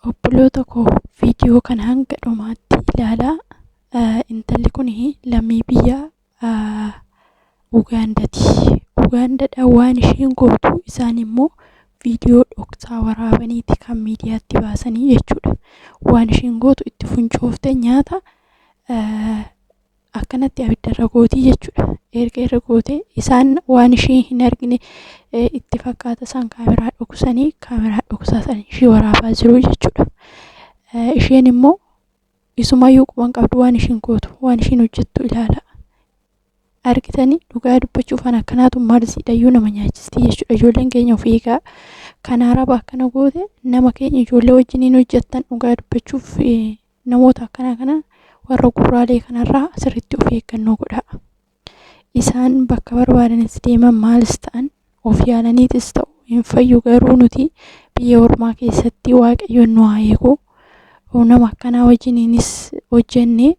Obboloota koo viidiyoo kana hanga dhumaatti ilaalaa. Intalli kun lammii biyya Ugaandaati. Ugaandaadhaan waan isheen gootu isaan immoo viidiyoo dhoksaa waraabaniiti kan miidiyaatti baasanii jechuudha. Waan isheen gootu itti funcooftee nyaata akkanatti abiddarra gootii jechuudha. Erga irra gootee isaan waan isheen hin argine itti fakkaata isaan kaameraa dhoksanii kaameraa dhoksaatan ishee waraabaa jiru jechuudha. Isheen immoo isumayyuu quban qabdu waan isheen gootu waan isheen hojjettu ilaala. Argitanii dhugaa dubbachuuf an akkanaatu marziidhayyuu nama nyaachisti jechuudha. Ijoolleen keenya of eegaa kan araba akkana goote nama keenya ijoollee wajjiniin hojjettan dhugaa dubbachuuf namoota akkana kana warra gurraalee kanarraa sirriitti of eeggannoo godhaa. Isaan bakka barbaadanis deeman maalis ta'an of yaalaniitis ta'u hin fayyu. Garuu nuti biyya ormaa keessatti waaqayyoon nu haa eegu. Nama akkanaa wajjiniinis hojjennee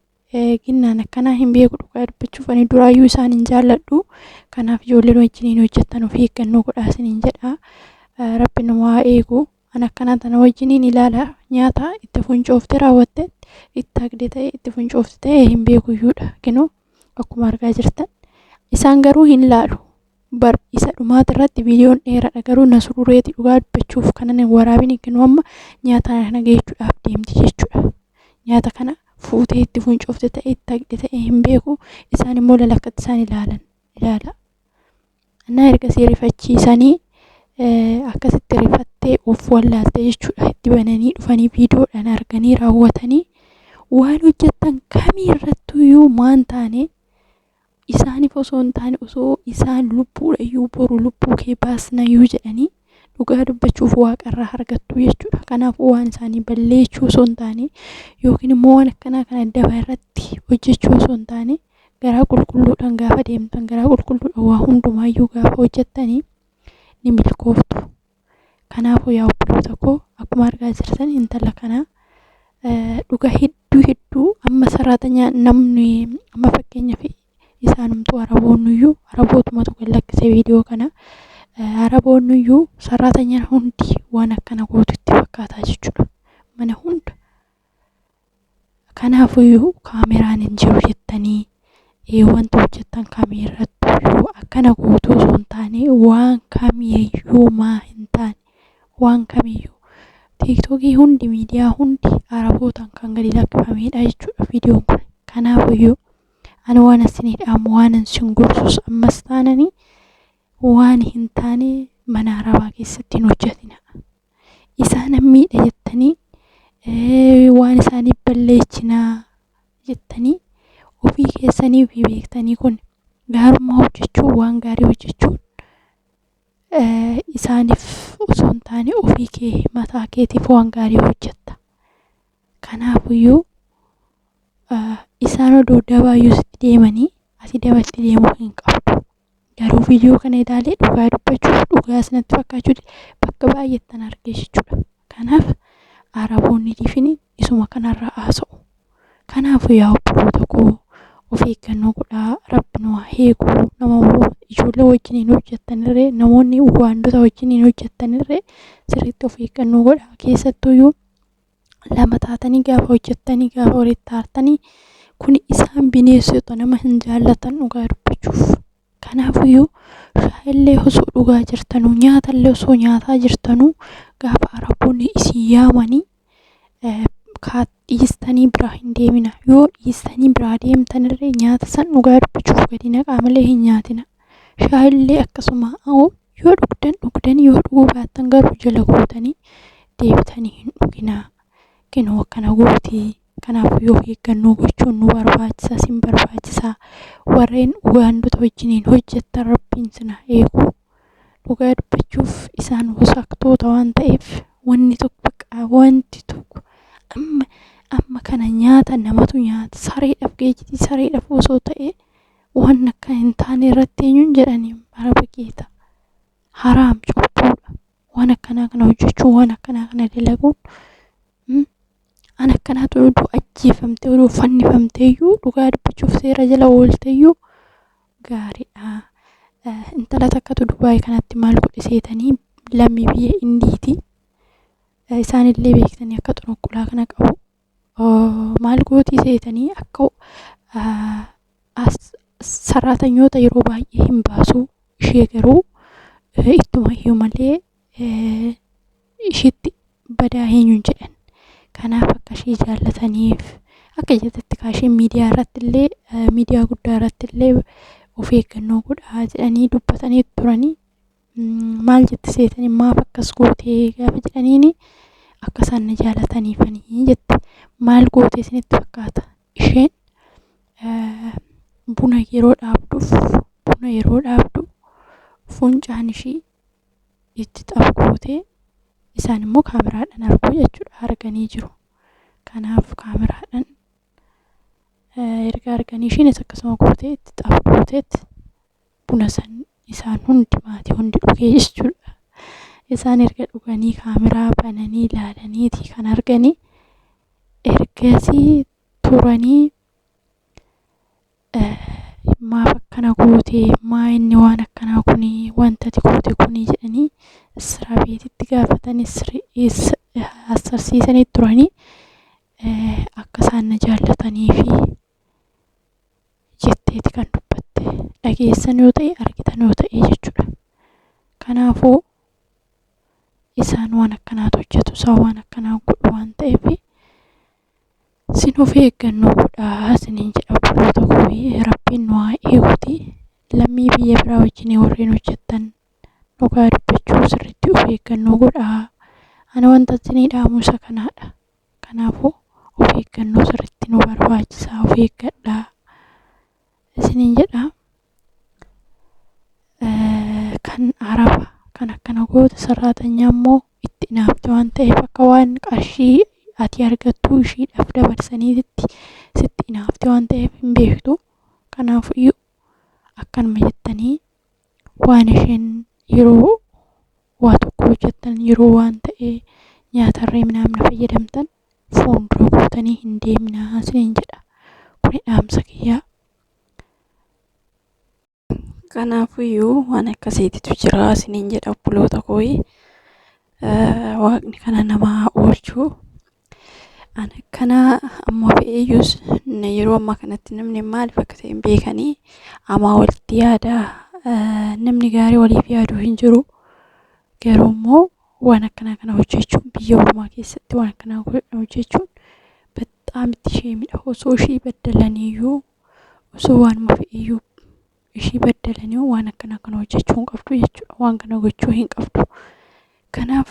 ginnaan akkanaa hin beeku dhugaa dubbachuuf ani duraayyuu isaan hin jaalladhu. Kanaaf ijoolleen wajjiniin hojjettan of eeggannoo godhaa isiniin jedha. Rabbi nu haa eegu. An akkanaa tana wajjiniin ilaala nyaata itti funcooftee raawwatte itti hagde ta'e itti funcoofte ta'e hin beekuyyuudha. Kinoo akkuma argaa jirtan isaan garuu hin laalu. Bar isa dhumaat irratti viidiyoon dheeraadha garuu na surureeti dhugaa dubbachuuf kanan waraabin kinoo amma nyaata kana geechuudhaaf deemti jechuudha. Nyaata kana fuutee itti funcoofte ta'e itti hagde ta'e hin beeku. Isaan immoo lalakkatti isaan ilaala. Annaa ergasii rifachiisanii akkasitti rifattee of wallaaltee jechuudha. Itti bananii dhufanii viidiyoodhaan arganii raawwatanii waan hojjettan kamii irrattuyyuu maan taane isaaniif osoo hin taane osoo isaan lubbuudhayyuu boru lubbuu kee baasnayyuu jedhanii dhugaa dubbachuuf waaqarraa argattu jechuudha. Kanaaf waan isaanii balleessuu osoo hin taane yookiin immoo waan akkanaa kana daba irratti hojjechuu osoo hin taane garaa qulqulluudhaan gaafa deemtan garaa qulqulluudhaan waa hundumaayyuu gaafa hojjettanii ni milkooftu. Kanaafuu yaa obboloota koo akkuma argaa jirtan intala kana dhuga hedduu amma saraatanyaa namni amma fakkeenyaaf isaanumtuu araboonnuyyuu arabootumatu kan lakkise viidiyoo kana araboonnuyyuu saraatanyaa hundi waan akkana gootu itti fakkaataa jechuudha mana hunda. Kanaafuyyuu kaameraan hin jiru jettanii wanta hojjettan kamiirrattuyyuu akkana gootu osoo hin taane waan kamiiyyuu maa hin taane waan kamiiyyuu tiiktookii hundi miidiyaa hundi arabootaan kan gadi lakkifamedha jechuudha viidiyoon kun. Kanaafuyyuu ani waan isinidhaam waan isin gorsus ammas taananii waan hin taane mana arabaa keessatti hin hojjetina. Isaan miidha jettanii waan isaanii balleessinaa jettanii ofii keessanii fi beektanii kun gaarummaa hojjechuun waan gaarii hojjechuun isaaniif osoo hin taane ofii kee mataa keetiif waan gaarii hojjetta. Kanaafuyyuu isaan odoo dabaayyuu sitti deemanii ati dabatti deemuu hin qabdu. Garuu viidiyoo kana ilaalee dhugaa dubbachuuf dhugaa sanatti fakkaachuu bakka baay'eettan argee jechuudha. Kanaaf araboonni difini isuma kanarraa haasa'u. Kanaafuu yaa obboloota koo of eeggannoo godhaa. Rabbi nu haa eegu. Nama ijoollee wajjiniin hojjettanirree namoonni waandota wajjiniin hojjettanirree sirriitti of eeggannoo godhaa. Keessattuyyuu lama taatanii gaafa hojjettanii gaafa walitti aartanii kun isaan bineensota nama hin jaallatan dhugaa dubbachuuf. Kanaafuyyuu shaayillee osoo dhugaa jirtanuu nyaatallee osoo nyaataa jirtanuu gaafa araboonni isin yaamanii dhiistanii biraa hin deemina. Yoo dhiistanii biraa deemtanirree nyaata san dhugaa dubbachuuf gadi naqaa malee hin nyaatina. Shaayillee akkasuma yoo dhugdan yoo dhuguu baattan garuu jala gootanii deebitanii hin dhuginaa. Kinoo akkana gootii. Kanaafuyyuu of eeggannoo gochuun nu barbaachisa sin barbaachisaa. Warreen waandota wajjiniin hojjettan rabbiin sina eegu. Dhugaa dubbachuuf isaan wasaktoota waan ta'eef wanti tokko amma kana nyaata namatu nyaata sareedhaaf geejjitii sareedhaaf osoo ta'e waan akka hin taane irratti eenyuun jedhanii araba geeta haraam cubbuudha. Waan akkanaa kana hojjechuun waan akkanaa kana dalaguun an akkanaatu oduu ajjeefamtee oduu fannifamteeyyuu dhugaa dubbachuuf seera jala oolteeyyuu gaariidha. Intala takkatu Dubaay kanatti maal godhe seetanii lammii biyya Indiiti isaanillee beektanii akka xunuqqulaa kana qabu maal gootii seetanii akka saraatanyoota yeroo baay'ee hin baasu ishee garuu ittuma iyyuu malee ishiitti badaa eenyuun jedhan kanaaf akka ishee jaallataniif akka jettatti kaasheen miidiyaa irratti illee miidiyaa guddaa irratti illee of eeggannoo godhaa jedhanii dubbatanii turanii maal jetti seetanii maaf akkas gootee gaafa jedhaniini akka isaan na jaallataniifanii jette maal gootee isinitti fakkaata isheen buna yeroo dhaabdu fuuncaan ishii itti xaphootee isaan immoo kaameraadhaan arguu jechuudha arganii jiru. Kanaaf kaameraadhaan erga arganii ishiinis akkasuma gootee itti xaphooteetti buna san isaan hundi maatii hundi dhugee jechuudha. Isaan erga dhuganii kaameraa bananii ilaalaniiti kan arganii ergasii turanii maaf akkana gootee maa inni waan akkanaa kunii wanta ati goote kunii jedhanii israa beetitti gaafatanii hassarsiisanii turanii akka isaan na jaallatanii fi jetteeti kan dubbatte dhageessan yoo ta'e argitan yoo ta'e jechuudha. Kanaafuu isaan waan akkanaatu hojjetu isaan waan akkanaa godhu waan ta'eef sin of eeggannoo godhaa siniin jedha obboloota koo rabbiin nu haa eeguuti lammii biyya biraa wajjin warreen hojjettan dhugaa dubbachuu sirriitti of eeggannoo godhaa ana wanta isinii dhaamu isa kanaadha. Kanaafuu of eeggannoo sirriitti nu barbaachisaa of eeggadhaa isiniin jedha. Kan araba kan akkana goote saraatanyaa immoo itti naafte waan ta'eef akka waan qarshii ati argattuu ishiidhaaf dabarsaniitti sitti naafte waan ta'eef hin beektu. Kanaafuu akkanuma jettanii waan isheen yeroo waa tokko hojjettan yeroo waan ta'e nyaatarree minamna fayyadamtan fuuldura gootanii hin deemnaa isiniin jedha. Kuni dhaamsa kiyyaa. Kanaafuu waan akkasiitu jira isiniin jedha obboloota koo. Waaqni kana namaa oolchuu. Ana kana amma fe'eeyyus yeroo ammaa kanatti namni maaliif akka ta'e hin beekanii amma walitti yaadaa namni gaarii waliif yaaduu hin jiru. Garuu immoo waan akkanaa kana hojjechuun biyya Oromoo keessatti waan akkanaa hojjechuun በጣም itti osoo ishii baddalaniiyyuu osoo waanuma fe'eeyyuu ishii baddalanii waan akkanaa kana hojjechuu hin qabdu jechuudha. Waan kana gochuu hin qabdu. Kanaaf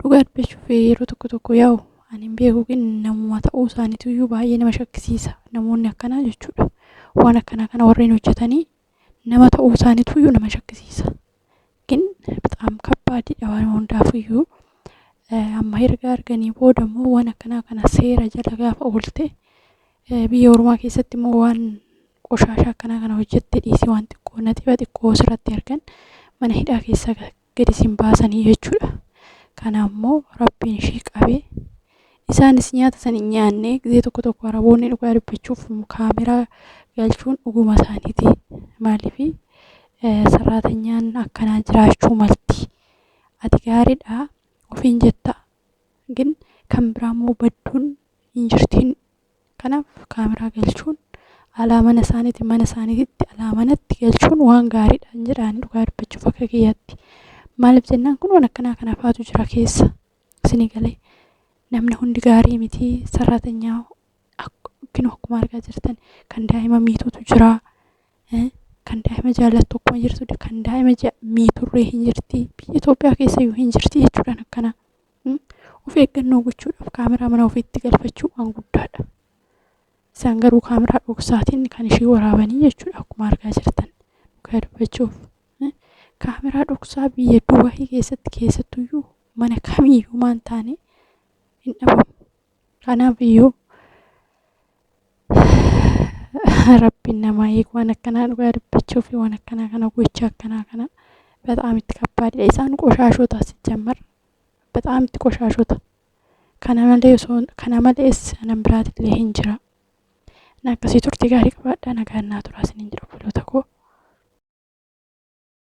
dhugaa dubbachuuf yeroo tokko yaa'u ani hin beeku namuma ta'uu isaaniitu iyyuu baay'ee nama shakkisiisa namoonni akkanaa jechuudha. Waan akkanaa kana warreen hojjetanii nama ta'uu isaaniitu iyyuu nama shakkisiisa. Gin በጣም ከባድidha waan hundaaf iyyuu amma erga arganii booda immoo waan akkanaa kana seera jala gaafa oolte biyya Oromoo keessatti immoo waan qoshashaa akkanaa kana hojjette dhiisii waan xiqqoo natiiva xiqqoo sirratti argan mana hidhaa keessa gadi sin baasanii jechuudha. Kana immoo rabbiin ishii qabee isaanis nyaata san hin nyaanne gisee tokko araboonni dhugaa dubbachuuf kaameraa galchuun dhuguma isaaniiti. Maaliif sarraatanyaan akkanaa jiraachuu malti. Ati gaariidha ofiin jetta gin kan biraa immoo badduun hin jirtiin. Kanaaf kaameraa galchuun alaa mana isaaniitti alaa manatti galchuun waan gaariidha hin jedhaan dhugaa dubbachuuf akka kiyyaatti. Maaliif jennaan kun waan akkanaa kana faatu jira keessa isinii galee. Namni hundi gaarii miti sarraatanyaa akkuma argaa jirtan kan daa'ima miituutu jira. Kan daa'ima jaallattu akkuma jirtu kan daa'ima miiturree hin jirti. Biyya Itoophiyaa keessa iyyuu hin jirti jechuudhaan akkana. Of eeggannoo gochuudhaaf kaameraa mana ofiitti galfachuu waan guddaadha. Isaan garuu kaameraa dhoksaatiin kan ishii waraabanii jechuudha akkuma argaa jirtan dhugaa dubbachuuf. Kaameraa dhoksaa biyya Dubaayii keessattuyyuu mana kamiyyuu maan taane hin dhabamu. Kanaaf iyyuu rabbiin namaa eegu waan akkanaa dhugaa dubbachuu fi waan akkanaa kana gocha akkanaa kana በጣም ይተከባድ ኢሳን ቆሻሾታ ሲጀመር በጣም ቆሻሾታ ከነመለስ ነምብራት ለሄንጅራ ናከሲ ቱርቲ ጋሪ ቀባዳ ነጋና ቱራስን እንጅሮ ብሎ ተኮ